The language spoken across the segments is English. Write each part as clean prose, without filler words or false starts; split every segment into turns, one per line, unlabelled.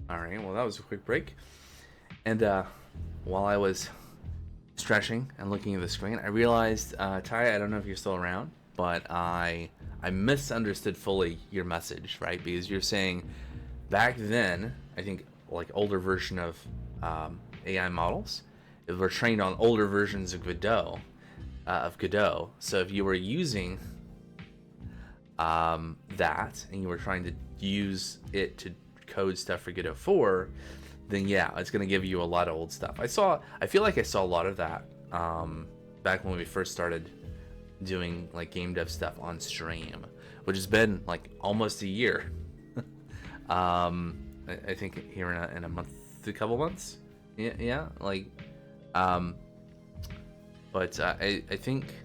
All right, well, that was a quick break. And while I was stretching and looking at the screen, I realized, Ty, I don't know if you're still around, but I misunderstood fully your message, right? Because you're saying back then, I think like older version of AI models, it were trained on older versions of Godot. So if you were using that and you were trying to use it to code stuff for Godot 4, then yeah, it's going to give you a lot of old stuff. I feel like I saw a lot of that back when we first started doing like game dev stuff on stream, which has been like almost a year. I think here in a month, a couple months. Yeah, like, but I think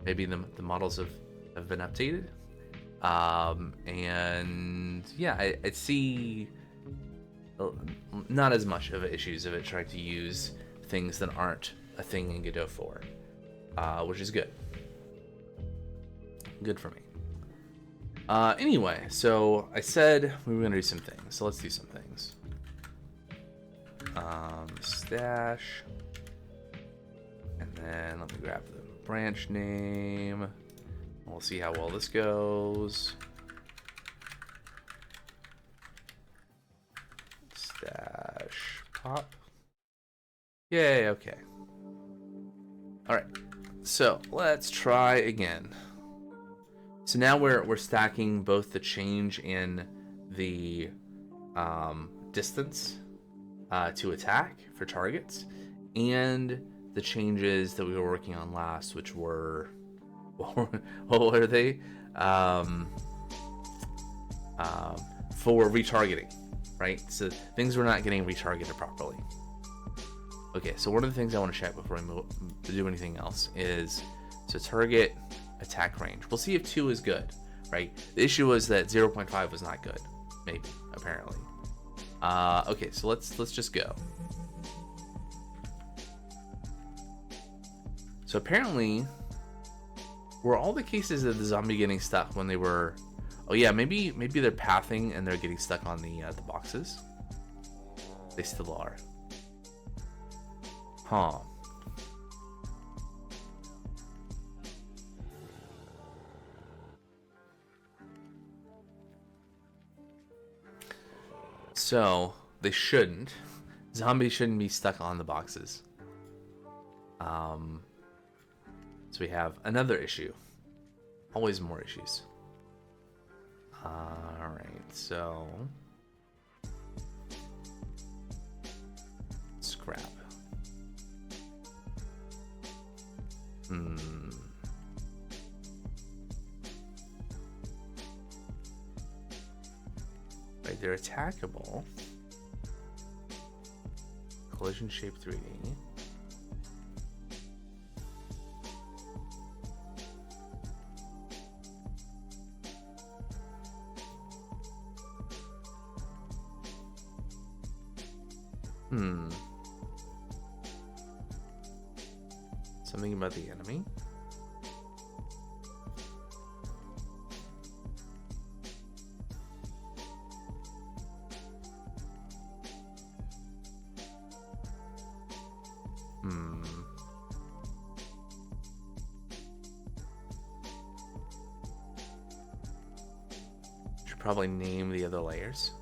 maybe the models have been updated. And yeah, I see not as much of issues of it trying to use things that aren't a thing in Godot 4, which is good. Good for me. Anyway, so I said we were gonna do some things, so let's do some things. Stash, and then let me grab the branch name. We'll see how well this goes. Stash pop. Yay, okay. Alright, so let's try again. So now we're stacking both the change in the distance to attack for targets and the changes that we were working on last, which were, what were they? For retargeting, right? So things were not getting retargeted properly. Okay, so one of the things I want to check before we do anything else is, so target attack range. We'll see if 2 is good, right? The issue was that 0.5 was not good, maybe, apparently. Okay, so let's just go. So apparently, were all the cases of the zombie getting stuck when they were, oh yeah, maybe they're pathing and they're getting stuck on the boxes. They still are. Huh. So they shouldn't. Zombies shouldn't be stuck on the boxes. So we have another issue. Always more issues. Alright, so scrap. Right, they're attackable. Collision shape 3D. Something about the enemy. Should probably name the other layers.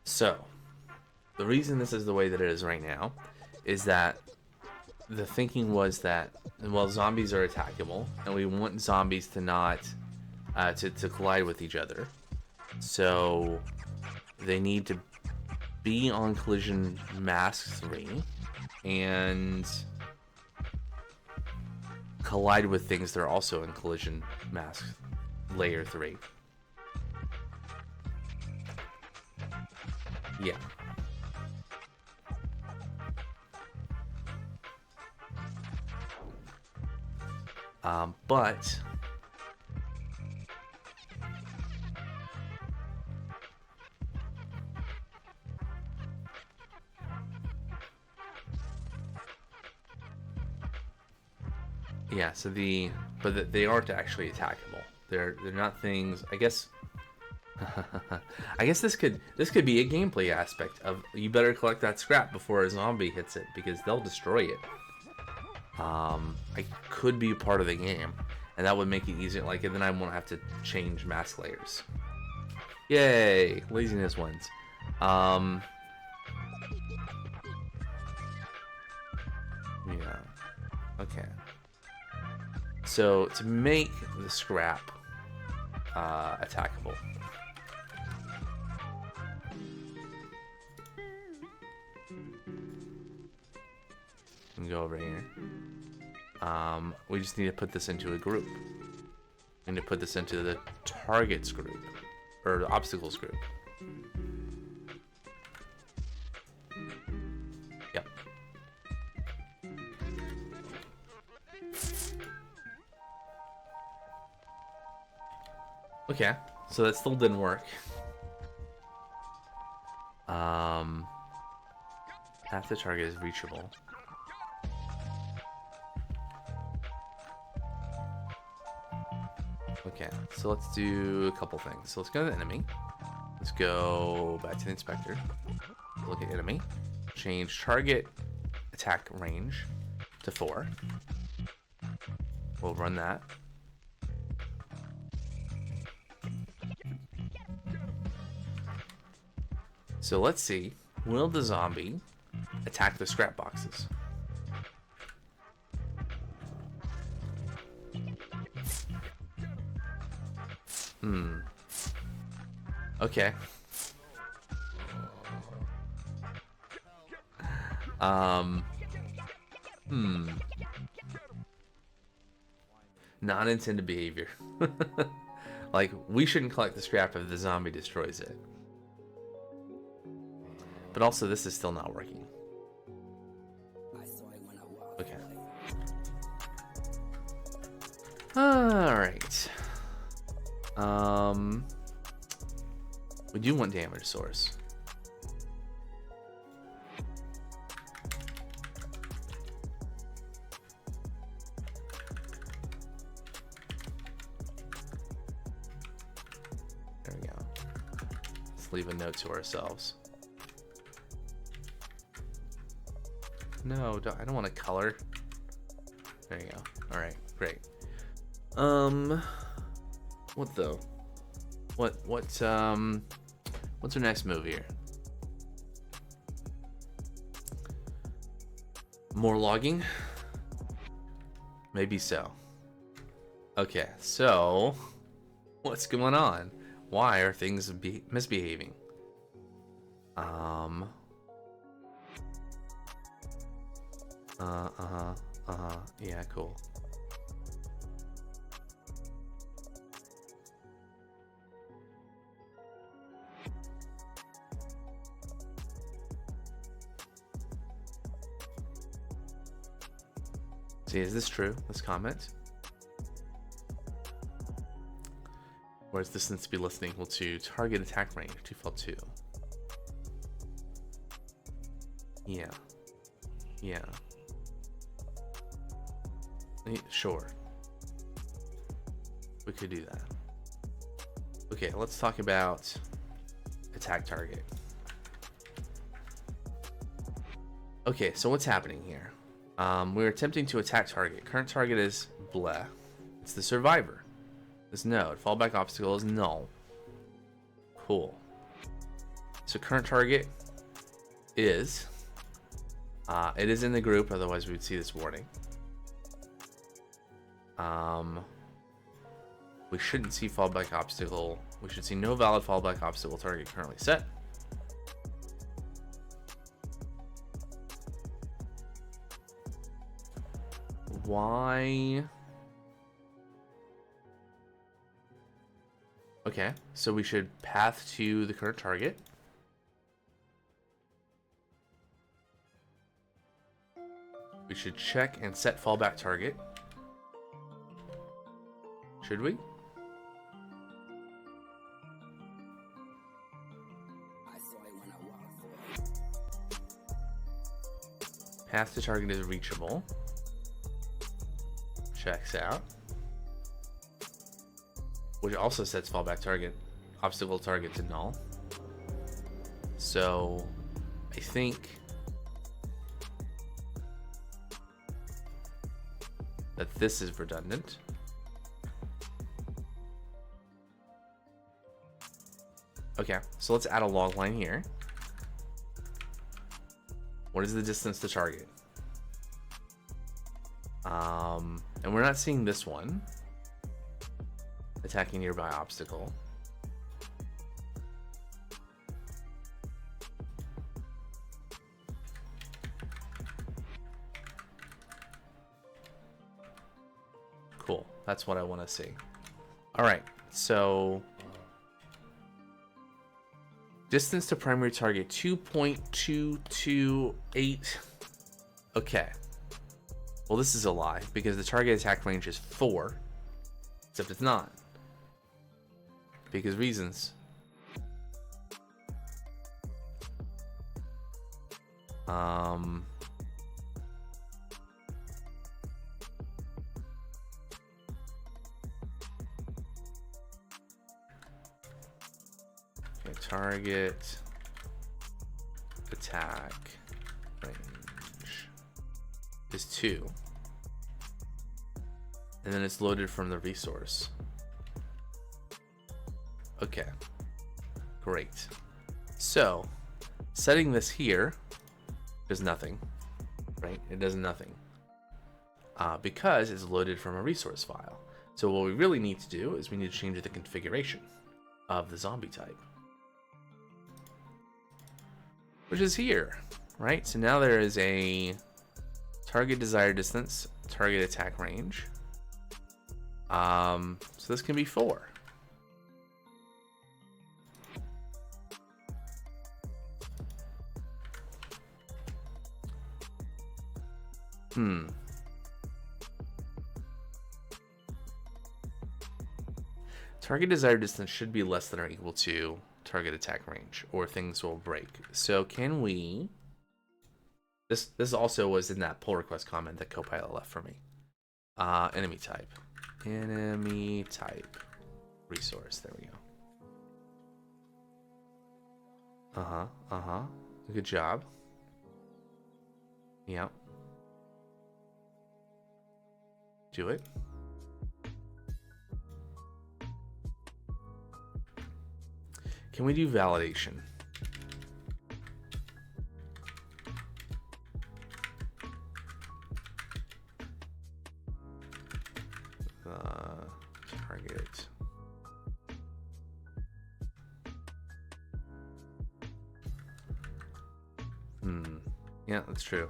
So, the reason this is the way that it is right now is that the thinking was that, well, zombies are attackable, and we want zombies to not to collide with each other. So they need to be on collision mask 3 and collide with things that are also in collision mask layer 3. Yeah. But yeah, so they aren't actually attackable. They're not things. I guess. I guess this could be a gameplay aspect of you better collect that scrap before a zombie hits it because they'll destroy it. I could be a part of the game, and that would make it easier. Like, and then I won't have to change mask layers. Yay, laziness wins. Yeah. Okay. So to make the scrap attackable. We can go over here. We just need to put this into a group. We need to put this into the targets group, or the obstacles group. Yep. Okay, so that still didn't work. Half the target is reachable. Okay, so let's do a couple things. So let's go to the enemy. Let's go back to the inspector. Look at enemy. Change target attack range to 4. We'll run that. So let's see. Will the zombie attack the scrap boxes? Okay. Non-intended behavior. Like, we shouldn't collect the scrap if the zombie destroys it. But also, this is still not working. Okay. Alright. We do want damage source. There we go. Let's leave a note to ourselves. No, I don't want to color. There you go. All right, great. What though? What's our next move here? More logging? Maybe so. Okay, so what's going on? Why are things misbehaving? Yeah, cool. See, is this true? This comment? Or is distance to be listening equal to target attack range, 2x2? Yeah. Yeah. Sure. We could do that. Okay, let's talk about attack target. Okay, so what's happening here? We're attempting to attack target. Current target is bleh. It's the survivor. This node. Fallback obstacle is null. Cool. So current target is... it is in the group, otherwise we would see this warning. We shouldn't see fallback obstacle. We should see no valid fallback obstacle target currently set. Why? Okay, so we should path to the current target. We should check and set fallback target. Should we? Path to target is reachable. Checks out. Which also sets fallback target, obstacle target to null. So I think that this is redundant. Okay, so let's add a log line here. What is the distance to target? And we're not seeing this one. Attacking nearby obstacle. Cool, that's what I want to see. All right, so distance to primary target 2.228. Okay. Well, this is a lie because the target attack range is 4, except it's not. Because reasons. Okay, target attack range is 2. And then it's loaded from the resource. Okay, great. So, setting this here does nothing, right? It does nothing because it's loaded from a resource file. So what we really need to do is we need to change the configuration of the zombie type, which is here, right? So now there is a target desired distance, target attack range. So this can be 4. Target desired distance should be less than or equal to target attack range, or things will break. So can we... This also was in that pull request comment that Copilot left for me. Enemy type. Enemy type. Resource. There we go. Good job. Yep. Do it. Can we do validation? Target. Yeah, that's true.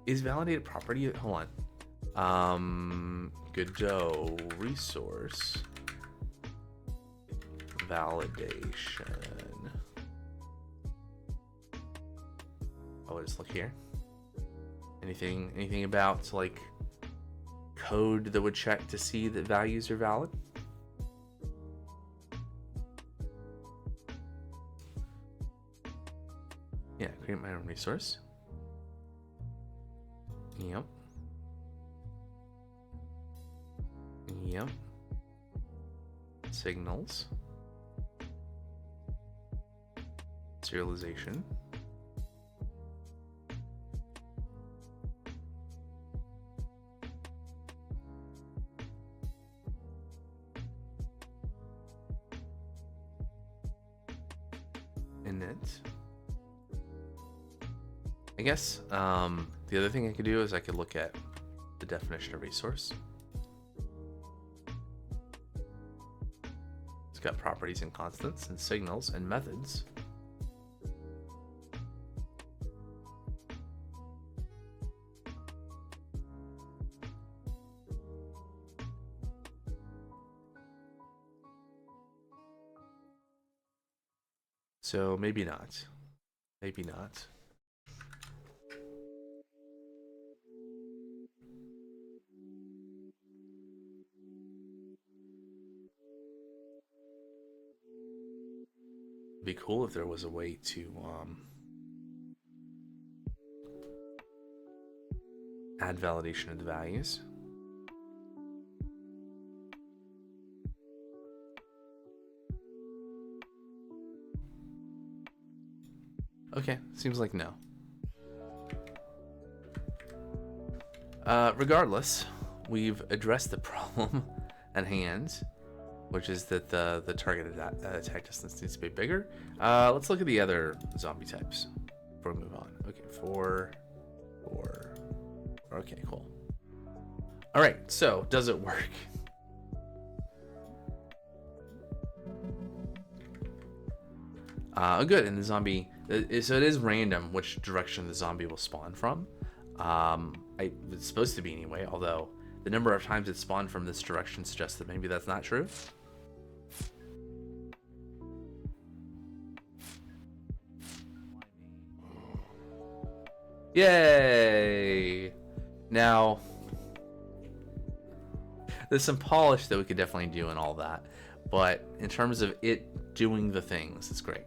Is validated property? Hold on. Godot resource validation. Oh, just look here. Anything about like code that would check to see that values are valid? Yeah, create my own resource. Yep. Signals. Serialization. Init. I guess the other thing I could do is I could look at the definition of resource. It's got properties and constants and signals and methods. So maybe not. Maybe not. be cool if there was a way to add validation of the values. Okay, seems like no. Regardless, we've addressed the problem at hand, which is that the target attack distance needs to be bigger. Let's look at the other zombie types before we move on. Okay, 4. Okay, cool. All right, so does it work? Good. And the zombie, so it is random which direction the zombie will spawn from. It's supposed to be anyway, although the number of times it spawned from this direction suggests that maybe that's not true. Yay! Now, there's some polish that we could definitely do and all that, but in terms of it doing the things, it's great.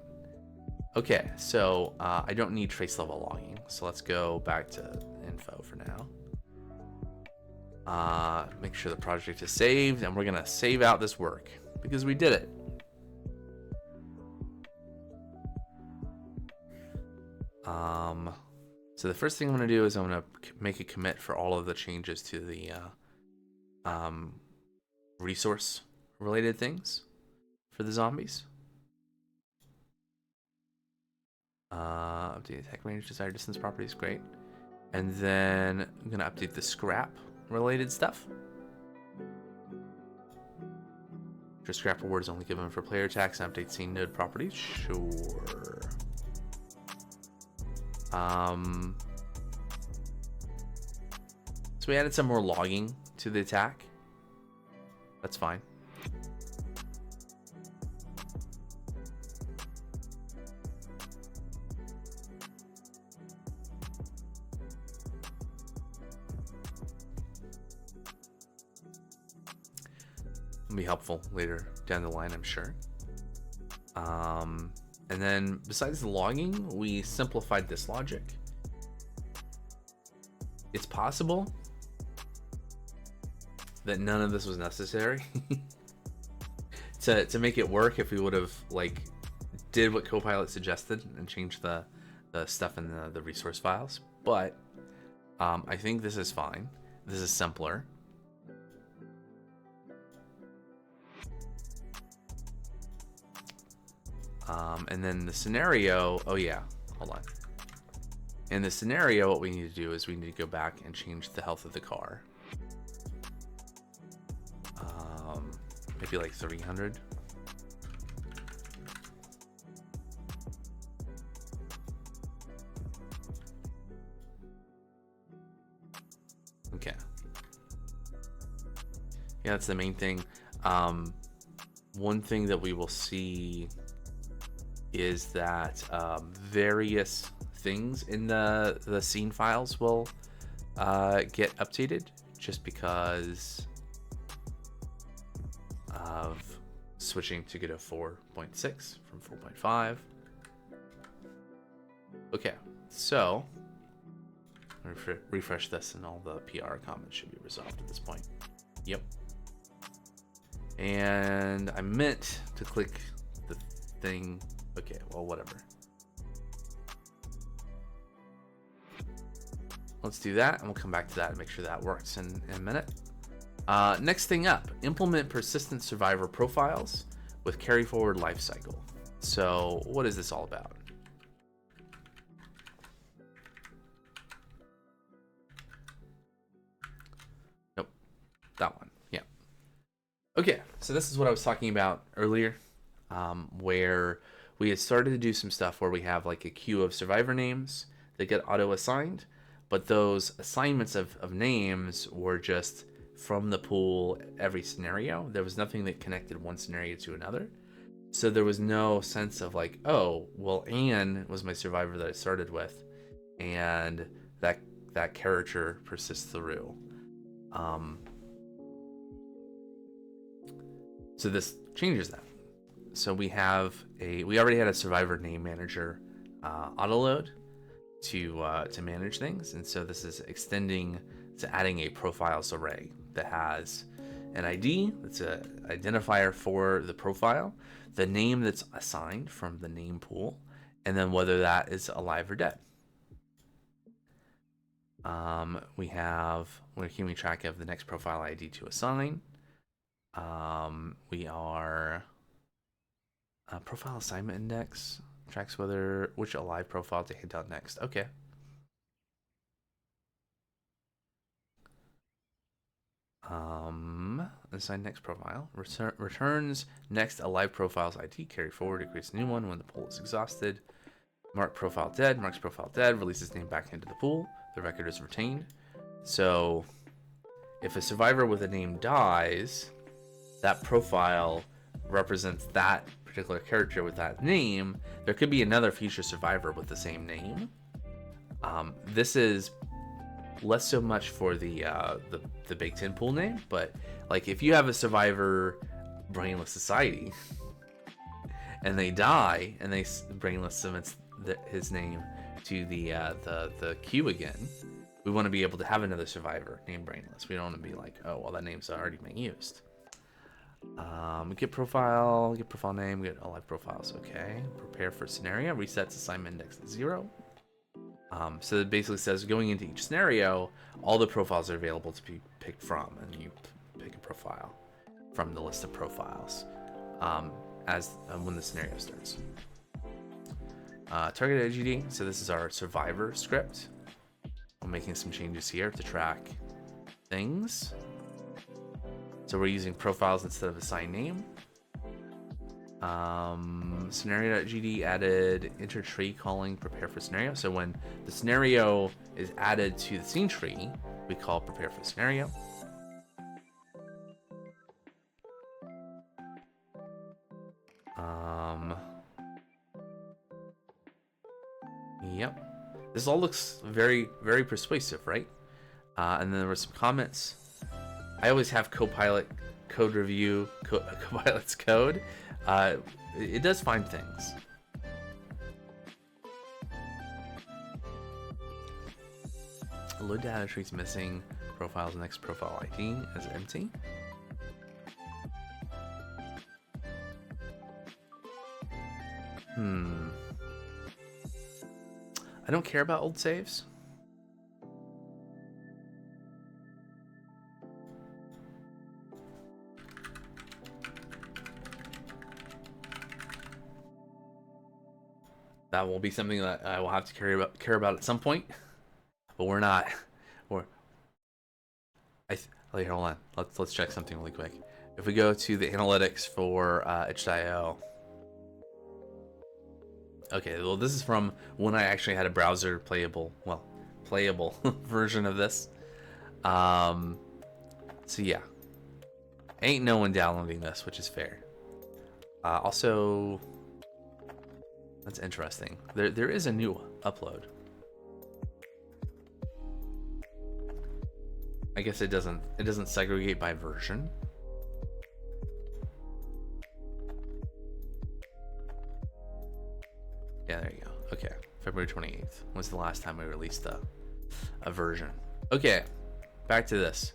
Okay, so I don't need trace level logging, so let's go back to info for now. Make sure the project is saved, and we're gonna save out this work because we did it. So the first thing I'm gonna do is I'm gonna make a commit for all of the changes to the resource related things for the zombies. Update attack range, desired distance properties, great. And then I'm gonna update the scrap related stuff. Your scrap reward is only given for player attacks and update scene node properties. Sure. So we added some more logging to the attack. That's fine. It'll be helpful later down the line, I'm sure. And then besides the logging, we simplified this logic. It's possible that none of this was necessary to make it work if we would have like did what Copilot suggested and changed the stuff in the resource files. But I think this is fine. This is simpler. And then the scenario, oh yeah, hold on. In the scenario, what we need to do is we need to go back and change the health of the car. Maybe like 300. Okay. Yeah, that's the main thing. One thing that we will see is that various things in the scene files will get updated just because of switching to Godot 4.6 from 4.5. Okay, so refresh this and all the PR comments should be resolved at this point. Yep. And I meant to click the thing. Okay, well, whatever. Let's do that, and we'll come back to that and make sure that works in a minute. Next thing up, implement persistent survivor profiles with carry forward lifecycle. So what is this all about? Nope, that one, yeah. Okay, so this is what I was talking about earlier, where we had started to do some stuff where we have like a queue of survivor names that get auto-assigned, but those assignments of names were just from the pool every scenario. There was nothing that connected one scenario to another. So there was no sense of like, oh, well, Anne was my survivor that I started with, and that character persists through. So this changes that. So we already had a survivor name manager autoload to manage things, and so this is extending to adding a profiles array that has an ID that's an identifier for the profile, the name that's assigned from the name pool, and then whether that is alive or dead. We're keeping track of the next profile ID to assign. We are profile assignment index tracks which alive profile to hit out next. Okay. Assign next profile. Returns next alive profile's ID. Carry forward. It creates a new one when the pool is exhausted. Mark profile dead. Marks profile dead. Releases name back into the pool. The record is retained. So, if a survivor with a name dies, that profile represents that particular character with that name. There could be another future survivor with the same name. This is less so much for the baked-in pool name, but like if you have a survivor brainless society and they die and they brainless submits his name to the queue again, we want to be able to have another survivor named brainless. We don't want to be like, oh well, that name's already being used. Get profile name, get alive profiles. Okay, prepare for scenario, resets assignment index to 0. So it basically says going into each scenario, all the profiles are available to be picked from, and you pick a profile from the list of profiles when the scenario starts. Target IGD. So this is our survivor script. I'm making some changes here to track things. So we're using profiles instead of assigned name. Scenario.gd added enter tree calling prepare for scenario. So when the scenario is added to the scene tree, we call prepare for scenario. Yep. This all looks very, very persuasive, right? And then there were some comments. I always have Copilot code review Copilot's code. It does find things. Load data trees missing profiles next profile ID as empty. I don't care about old saves. That will be something that I will have to care about at some point, but we're not. Hold on. Let's check something really quick. If we go to the analytics for itch.io. Okay, well this is from when I actually had a browser playable version of this. So yeah, ain't no one downloading this, which is fair. Also, that's interesting. There is a new upload. I guess it doesn't segregate by version. Yeah, there you go. Okay, February 28th was the last time we released a version. Okay, back to this.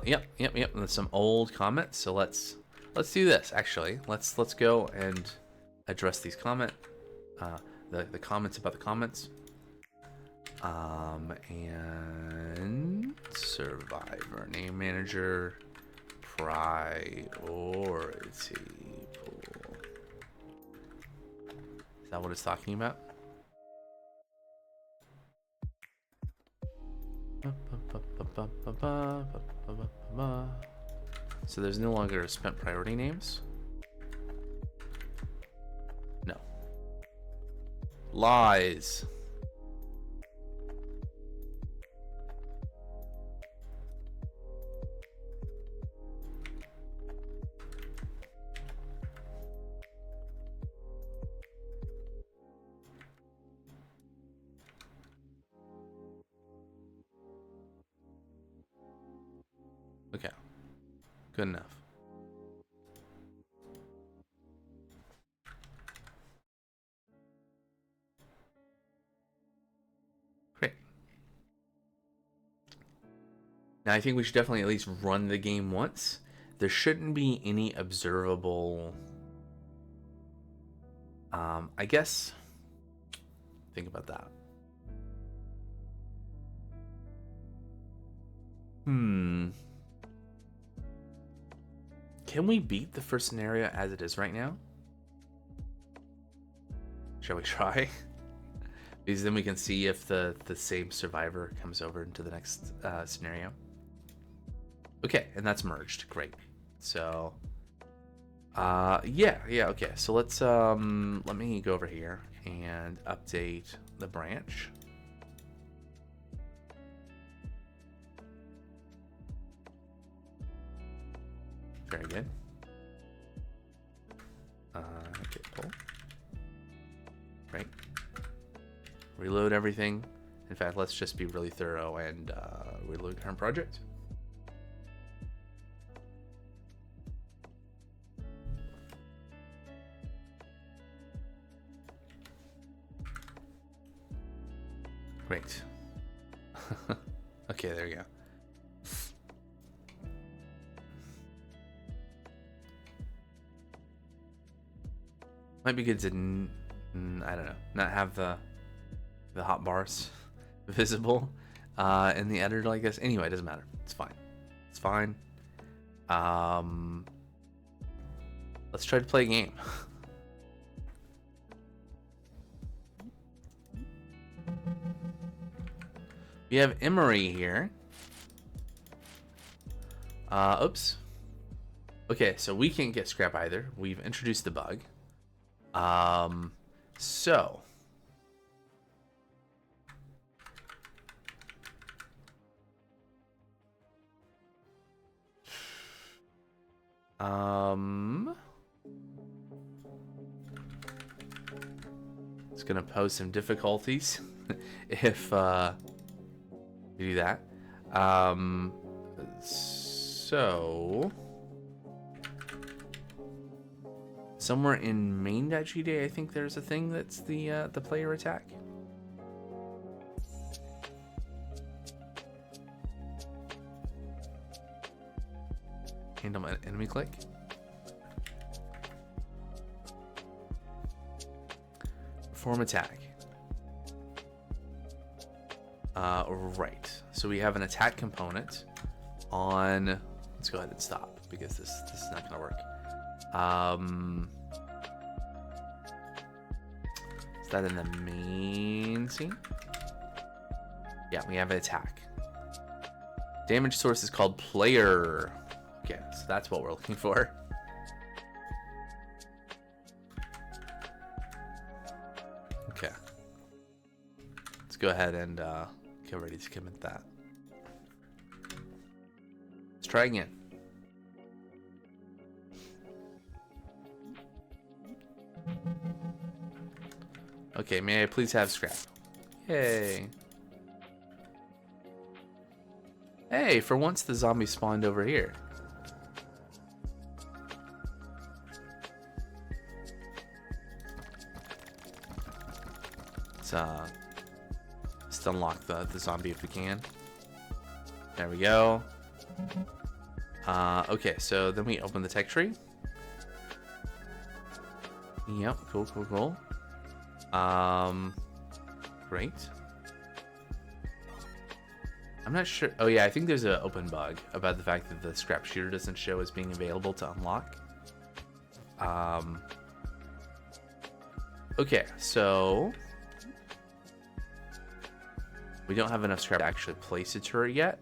Yep. There's some old comments, so let's do this. Actually, let's go and address these the comments about the comments. And survivor name manager priority pool. Is that what it's talking about? So there's no longer spent priority names? No. Lies. Good enough. Great. Now I think we should definitely at least run the game once. There shouldn't be any observable... I guess... Think about that. Can we beat the first scenario as it is right now? Shall we try? Because then we can see if the same survivor comes over into the next scenario. Okay, and that's merged. Great. So, yeah, okay. So let's let me go over here and update the branch. Very good. Okay, pull. Right. Reload everything. In fact, let's just be really thorough and reload current project. Great. Okay, there we go. Might be good to, I don't know, not have the hotbars visible in the editor, I guess. Anyway, it doesn't matter. It's fine. It's fine. Let's try to play a game. We have Emery here. Oops. Okay, so we can't get scrap either. We've introduced the bug. So it's gonna pose some difficulties if we do that. So somewhere in main.gd, I think there's a thing that's the player attack. Handle enemy click. Perform attack. Right. So we have an attack component on. Let's go ahead and stop because this is not gonna work. Is that in the main scene? Yeah, we have an attack. Damage source is called player. Okay, so that's what we're looking for. Okay. Let's go ahead and get ready to commit that. Let's try again. Okay, may I please have scrap? Yay. Hey, for once the zombie spawned over here. Let's unlock the zombie if we can. There we go. Okay, so then we open the tech tree. Yep, cool. Great. I'm not sure. Oh yeah, I think there's an open bug about the fact that the scrap shooter doesn't show as being available to unlock. Okay, so we don't have enough scrap to actually place a turret yet.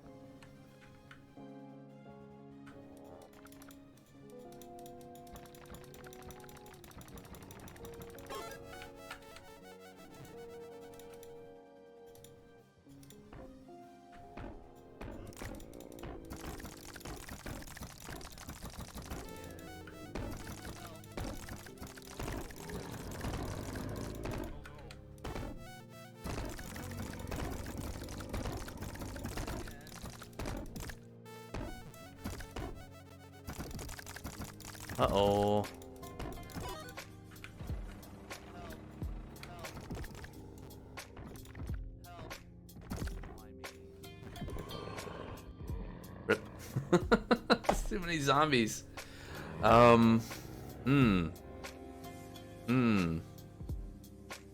Uh-oh. Rip. Too many zombies.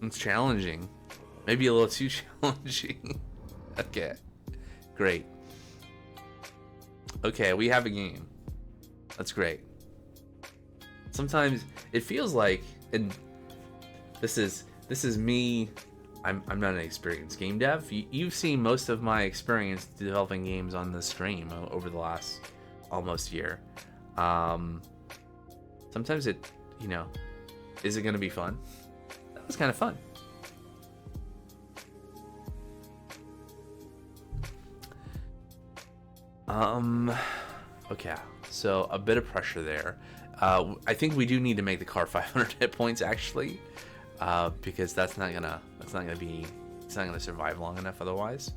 It's challenging. Maybe a little too challenging. Okay. Great. Okay, we have a game. That's great. Sometimes it feels like, and this is me. I'm not an experienced game dev. You've seen most of my experience developing games on the stream over the last almost year. Sometimes it, is it going to be fun? That was kind of fun. Okay, so a bit of pressure there. I think we do need to make the car 500 hit points actually, because it's not gonna survive long enough otherwise.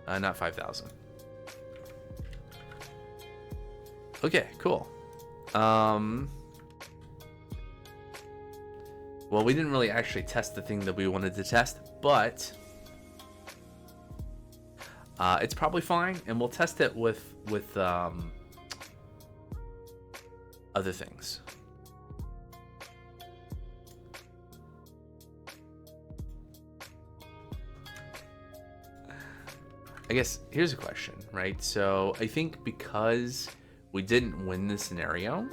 Not 5,000. Okay, cool. Well, we didn't really actually test the thing that we wanted to test, but it's probably fine, and we'll test it with other things. I guess here's a question, right? So I think because we didn't win the scenario,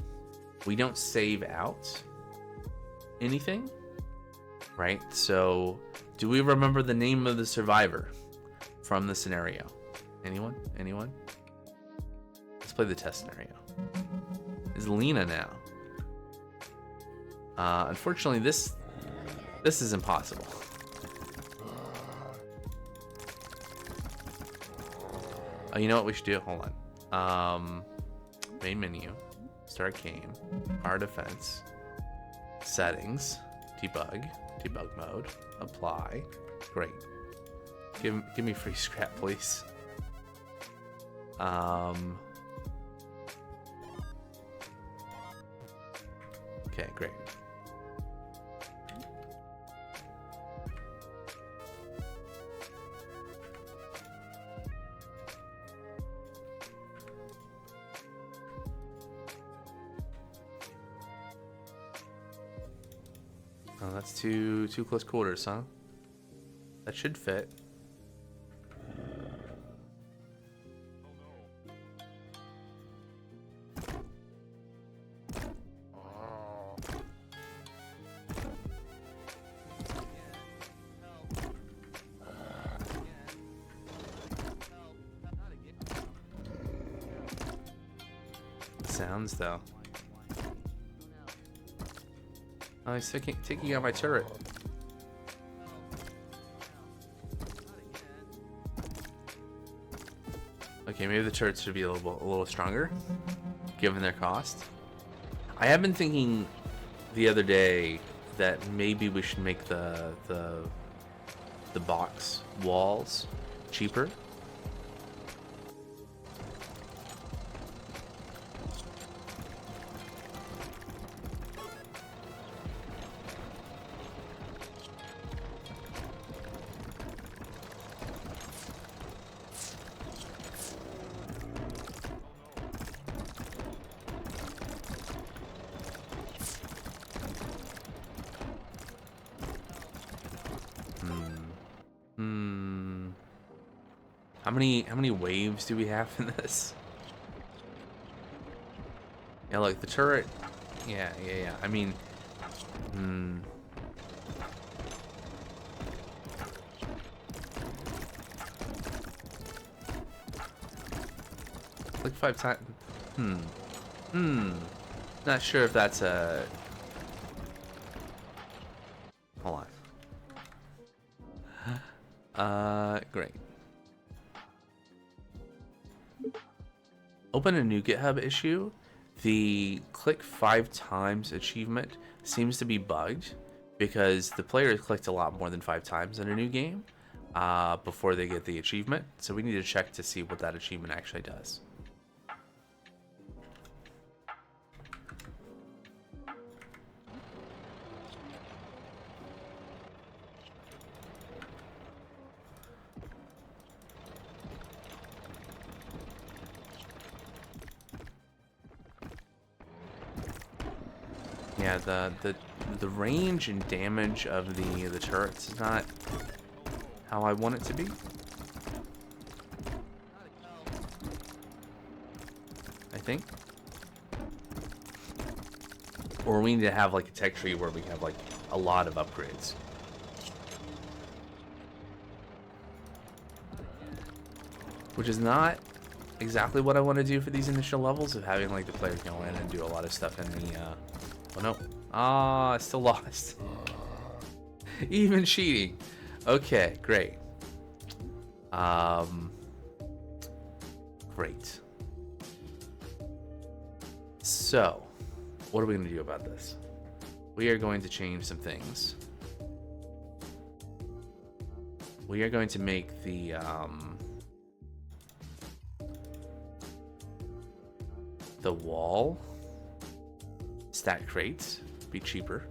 we don't save out anything, right? So do we remember the name of the survivor from the scenario? Anyone? Let's play the test scenario. It's Lena now. Unfortunately, this is impossible. Oh, you know what we should do? Hold on. Main menu, start game, our defense, settings, debug mode, apply. Great. Give me free scrap, please. Okay, great. Oh, that's too close quarters, huh? That should fit. Sounds though. Oh, he's taking out my turret. Okay, maybe the turrets should be a little stronger, given their cost. I have been thinking the other day that maybe we should make the box walls cheaper. How many waves do we have in this? Yeah, like the turret. Yeah. I mean, like 5 times. Not sure if that's a. Hold on. Great. Open a new GitHub issue. The click 5 times achievement seems to be bugged because the players clicked a lot more than 5 times in a new game before they get the achievement. So we need to check to see what that achievement actually does. Yeah, the range and damage of the turrets is not how I want it to be. I think. Or we need to have like a tech tree where we have like a lot of upgrades. Which is not exactly what I want to do for these initial levels, of having like the player go in and do a lot of stuff in the oh no. Ah, I still lost. Even cheating. Okay, great. Great. So, what are we going to do about this? We are going to change some things. We are going to make the wall stack crates be cheaper.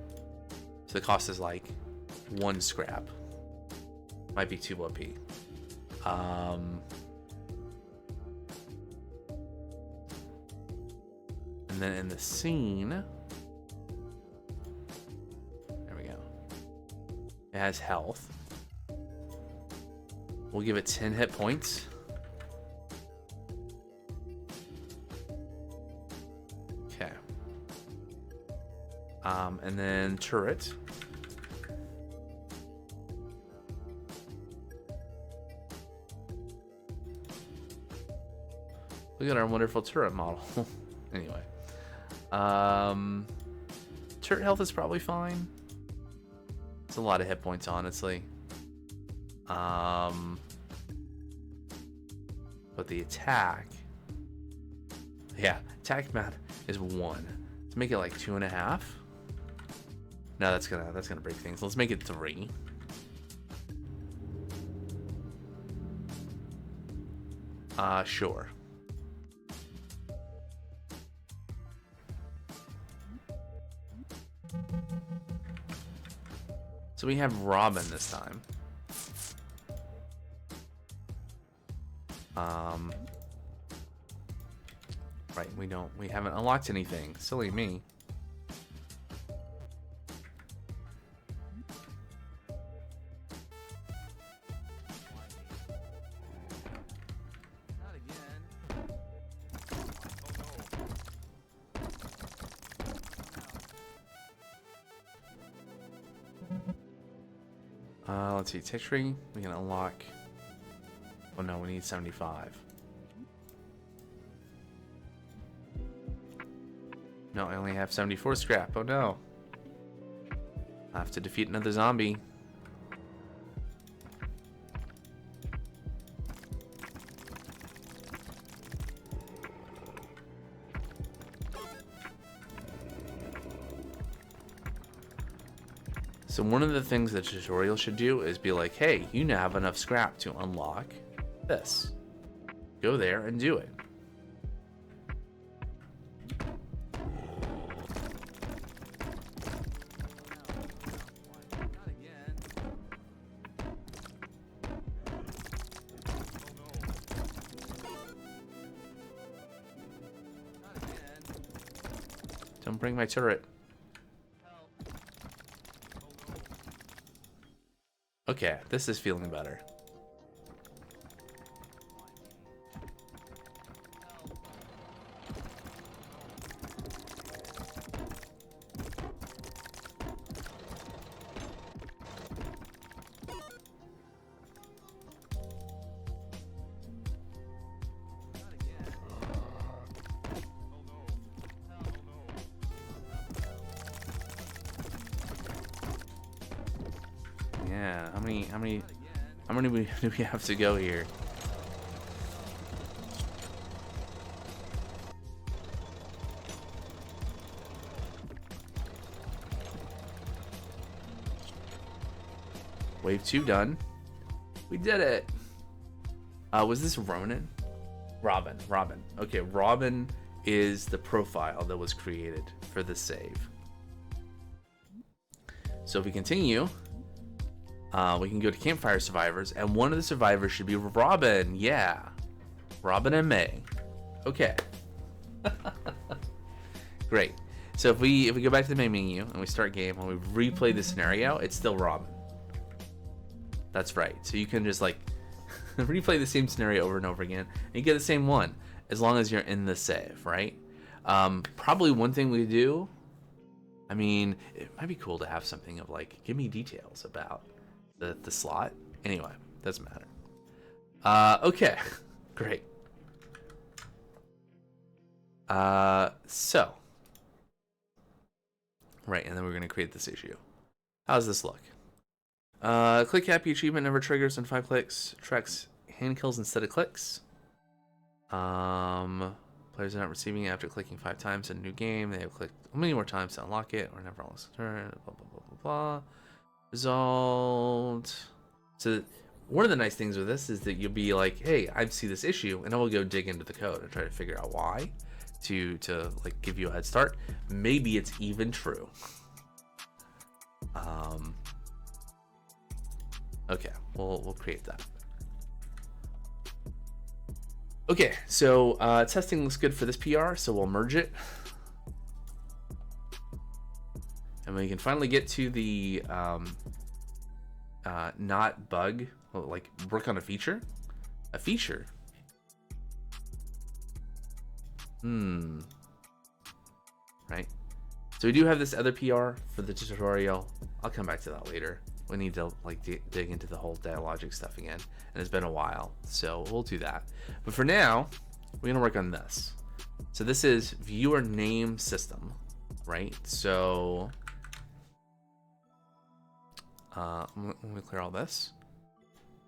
So the cost is like 1 scrap. Might be 2 OP. And then in the scene, there we go. It has health. We'll give it 10 hit points. Okay. And then turret. Look at our wonderful turret model. Anyway. Turret health is probably fine. It's a lot of hit points, honestly. But the attack, yeah, attack amount is 1. Let's make it like 2.5. No, that's gonna break things. Let's make it 3. Sure. So we have Robin this time. Right, we haven't unlocked anything. Silly me. Let's see, tech tree, we can unlock. Oh no, we need 75. No, I only have 74 scrap. Oh no. I have to defeat another zombie. So one of the things the tutorial should do is be like, hey, you now have enough scrap to unlock this. Go there and do it. Don't bring my turret. Okay, this is feeling better. Yeah, how many do we have to go here? Wave 2 done. We did it. Was this Ronan? Robin. Okay, Robin is the profile that was created for the save. So if we continue, we can go to Campfire Survivors, and one of the survivors should be Robin. Yeah. Robin and May. Okay. Great. So if we go back to the main menu and we start game, when we replay the scenario, it's still Robin. That's right. So you can just like replay the same scenario over and over again, and you get the same one as long as you're in the save, right? Probably one thing we do, I mean, it might be cool to have something of like, give me details about the slot. Anyway, doesn't matter. Okay, great. So, right, and then we're going to create this issue. How's this look? Click happy achievement never triggers on 5 clicks. Tracks hand kills instead of clicks. Players are not receiving it after clicking 5 times in a new game. They have clicked many more times to unlock it, or never almost turn. Blah blah blah blah blah. Result. So one of the nice things with this is that you'll be like, hey, I see this issue, and I will go dig into the code and try to figure out why, to like give you a head start. Maybe it's even true. Okay, we'll create that. Okay, so testing looks good for this PR, so we'll merge it. And we can finally get to the not bug, like work on a feature. A feature? Right? So we do have this other PR for the tutorial. I'll come back to that later. We need to like dig into the whole dialogic stuff again, and it's been a while, so we'll do that. But for now, we're gonna work on this. So this is viewer name system, right? So I'm gonna clear all this.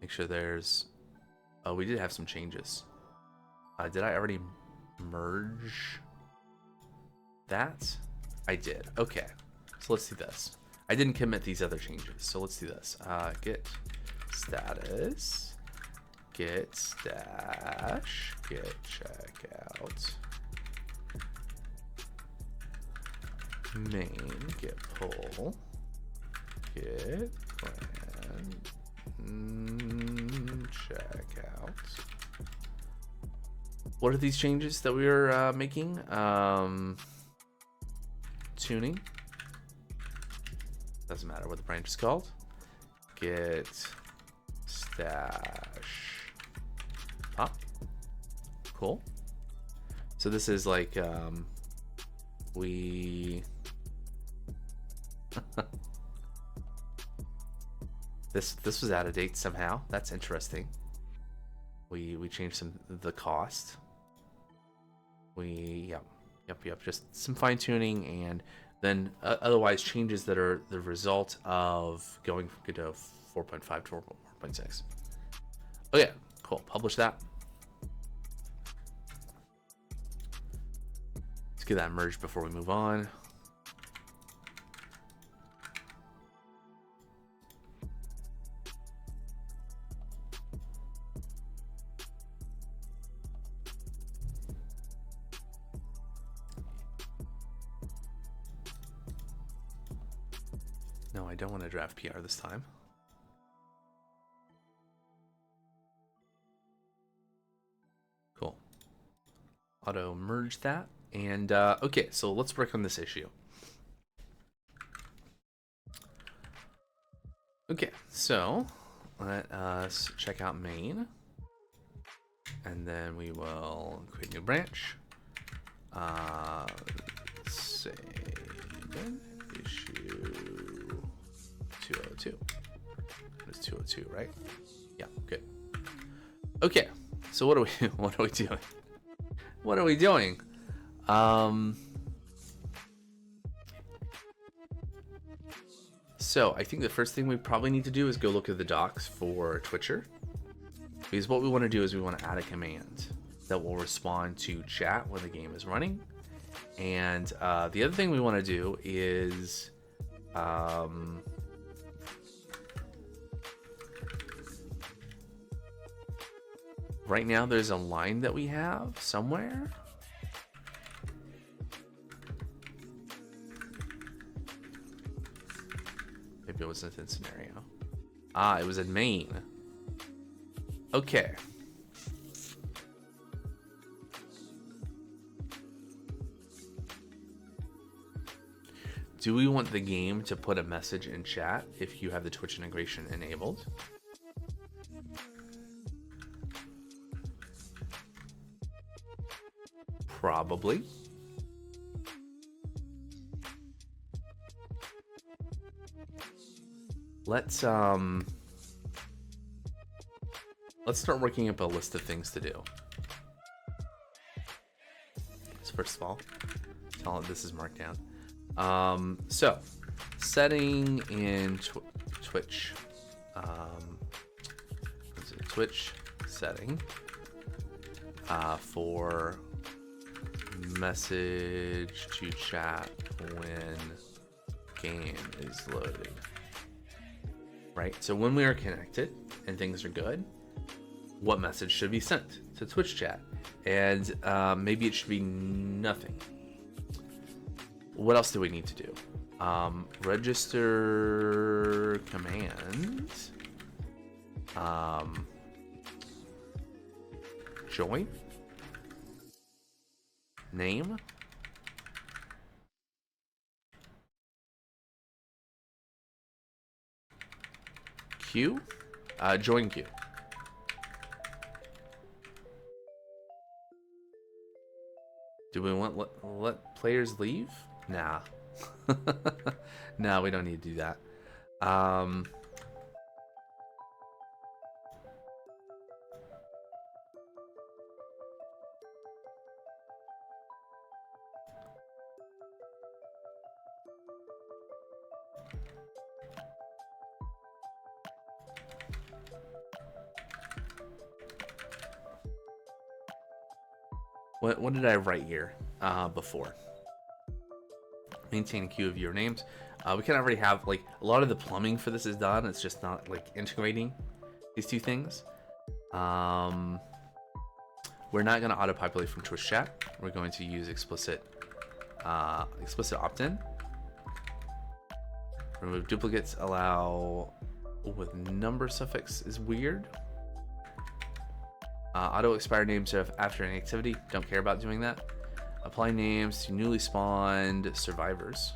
Make sure there's. Oh, we did have some changes. Did I already merge that? I did. Okay, so let's do this. I didn't commit these other changes, so let's do this. Get status, get stash, get checkout, main, get pull, get plan, checkout. What are these changes that we are making? Tuning. Doesn't matter what the branch is called. Get stash pop. Cool. So this is like we this was out of date somehow. That's interesting. We changed the cost. Yep. Just some fine tuning, and then otherwise changes that are the result of going from Godot 4.5 to 4.6. Okay, cool. Publish that. Let's get that merged before we move on. No, I don't want to draft PR this time. Cool. Auto merge that. And okay, so let's work on this issue. Okay, so let us check out main. And then we will create a new branch. Save issue 202. It's 202, right? Yeah, good. Okay, so what are we doing? What are we doing? So I think the first thing we probably need to do is go look at the docs for Twitcher, because what we want to do is we want to add a command that will respond to chat when the game is running. And the other thing we want to do is right now there's a line that we have somewhere. Maybe it wasn't in scenario. It was in main. Okay. Do we want the game to put a message in chat if you have the Twitch integration enabled? Probably. Let's start working up a list of things to do. So first of all, tell it this is marked down. So setting in Twitch. Twitch setting for message to chat when game is loaded. Right? So when we are connected and things are good, what message should be sent to Twitch chat? And maybe it should be nothing. What else do we need to do? Register command. Join. Name. Queue. Join queue. Do we want let players leave? Nah. No, we don't need to do that. What did I write here before? Maintain a queue of your names. We can already have, like, a lot of the plumbing for this is done. It's just not, like, integrating these two things. We're not going to auto-populate from Twitch chat. We're going to use explicit opt-in. Remove duplicates. Allow with number suffix is weird. Auto expire names after any activity. Don't care about doing that. Apply names to newly spawned survivors.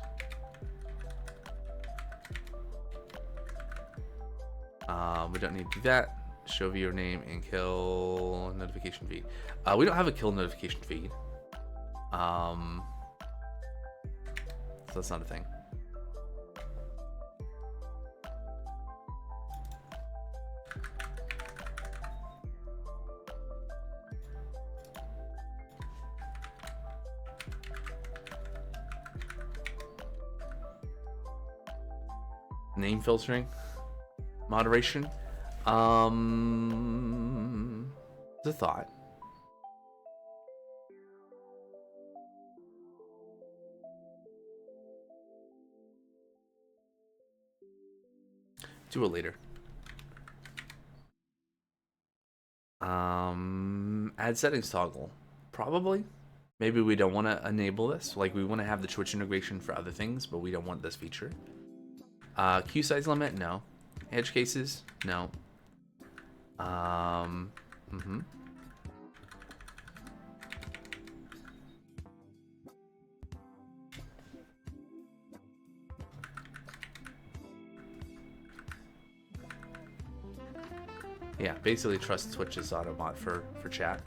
We don't need to do that. Show viewer name and kill notification feed. We don't have a kill notification feed. So that's not a thing. Name filtering, moderation. It's a thought. Do it later. Add settings toggle. Probably. Maybe we don't want to enable this. Like, we want to have the Twitch integration for other things, but we don't want this feature. Queue size limit? No. Edge cases? No. Yeah, basically trust Twitch's autobot for chat.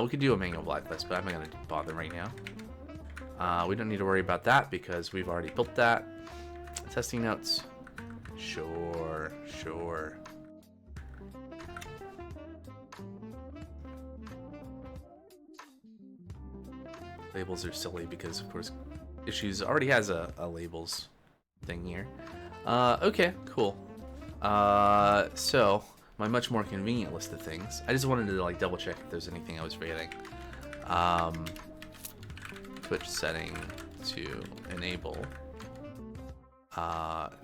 We could do a manual blacklist, but I'm not going to bother right now. We don't need to worry about that because we've already built that. Testing notes. Sure. Labels are silly because, of course, Issues already has a labels thing here. Okay, cool. So, my much more convenient list of things. I just wanted to, like, double check if there's anything I was forgetting. Twitch setting to enable.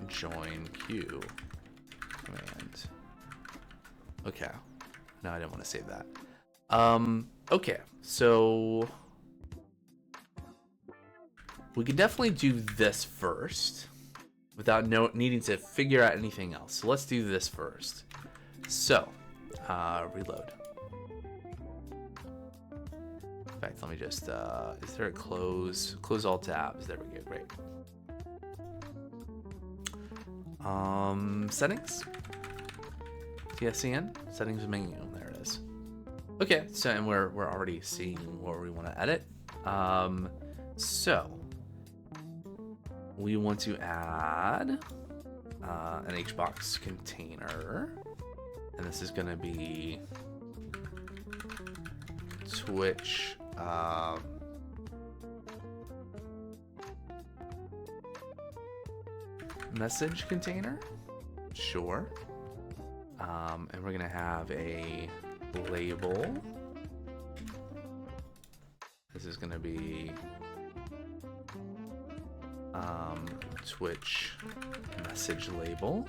Join queue command. Okay. No, I didn't want to save that. Okay, so we could definitely do this first without needing to figure out anything else. So let's do this first. So, reload. fact, let me just, is there a close all tabs? There we go, great. Settings, TSCN, settings menu, there it is. Okay, so, and we're already seeing what we want to edit. So we want to add an HBox container, and this is going to be Twitch message container, sure. And we're gonna have a label. This is gonna be Twitch message label.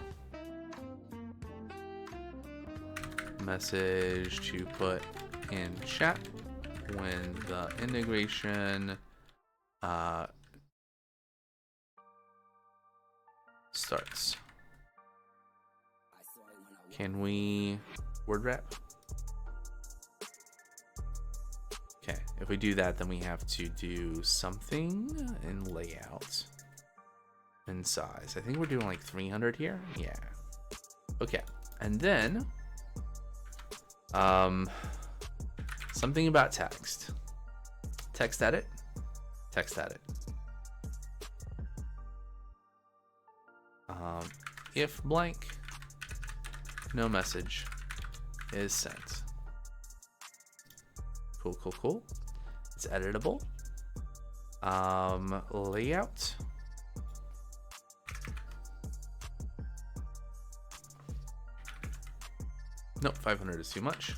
Message to put in chat when the integration starts. Can we word wrap? Okay, if we do that, then we have to do something in layout and size. I think we're doing like 300 here. Yeah. Okay, and then something about text. Text edit. Text edit. If blank, no message is sent. Cool, cool, cool. It's editable. Layout. Nope, 500 is too much.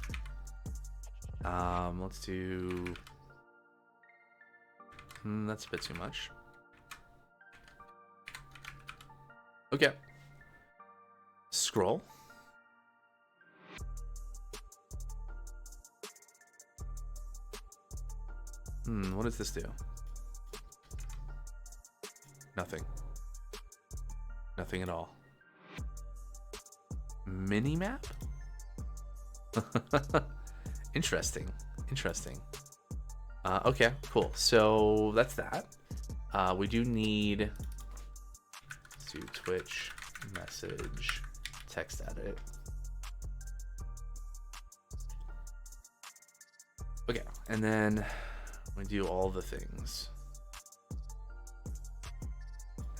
Let's do. That's a bit too much. Okay. Scroll. What does this do? Nothing. Nothing at all. Minimap? Interesting. Interesting. Okay, cool. So that's that. We do need to Twitch message text edit. Okay, and then we do all the things.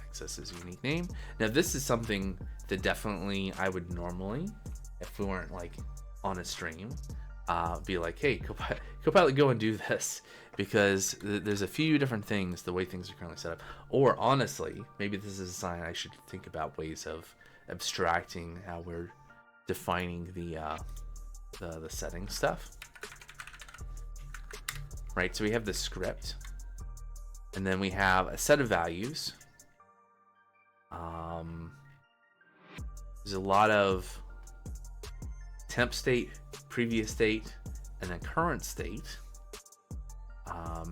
Access is unique name. Now this is something that definitely I would normally, if we weren't like on a stream, be like, hey, Copilot, go and do this, because there's a few different things, the way things are currently set up. Or honestly, maybe this is a sign I should think about ways of abstracting how we're defining the setting stuff. Right, so we have the script, and then we have a set of values. There's a lot of temp state, previous state, and then current state,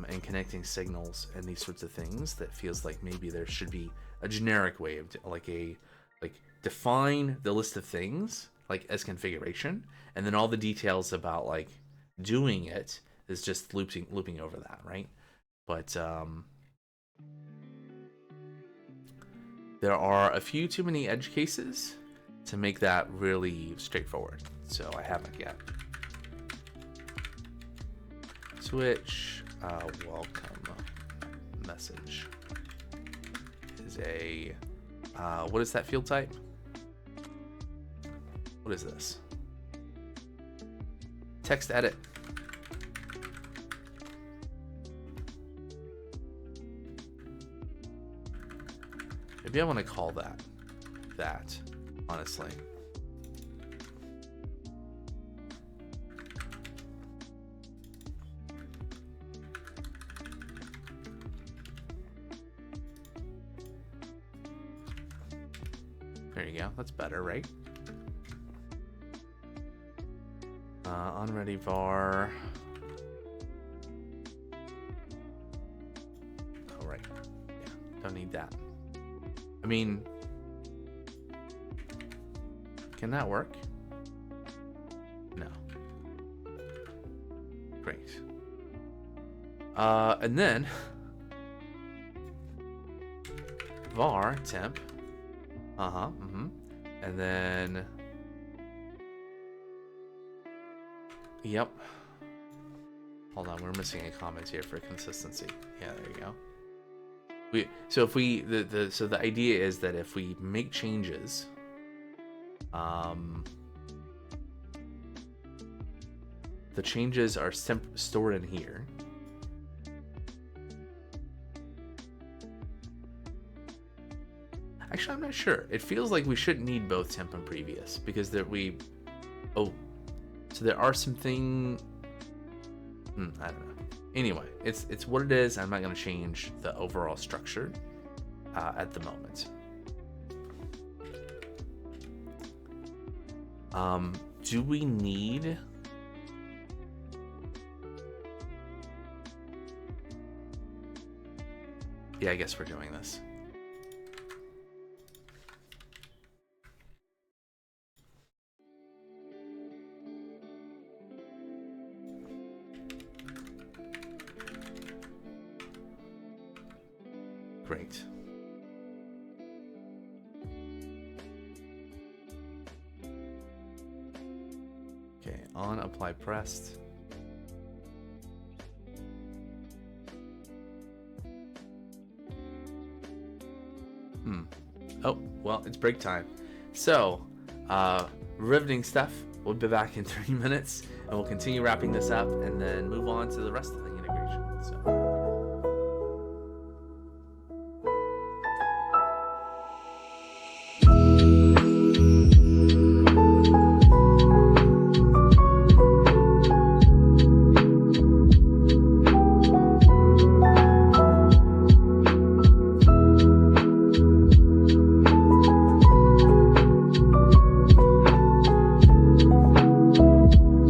and connecting signals and these sorts of things. That feels like maybe there should be a generic way of like define the list of things like as configuration, and then all the details about like doing it is just looping over that, right? But there are a few too many edge cases to make that really straightforward, so I haven't yet. Twitch welcome message is a what is that field type? What is this? Text edit. Maybe I want to call that, honestly. There you go. That's better, right? On ready var. All right. Yeah, don't need that. I mean, can that work? No. Great. And then var temp. And then, yep. Hold on, we're missing a comment here for consistency. Yeah, there you go. So if we so the idea is that if we make changes, the changes are stored in here. Actually, I'm not sure. It feels like we shouldn't need both temp and previous because so there are some things. I don't know. Anyway, it's what it is. I'm not going to change the overall structure at the moment. Do we need? Yeah, I guess we're doing this. Great. Okay, on apply pressed. Oh, well, it's break time. So, riveting stuff. We'll be back in 30 minutes and we'll continue wrapping this up and then move on to the rest of the integration. So.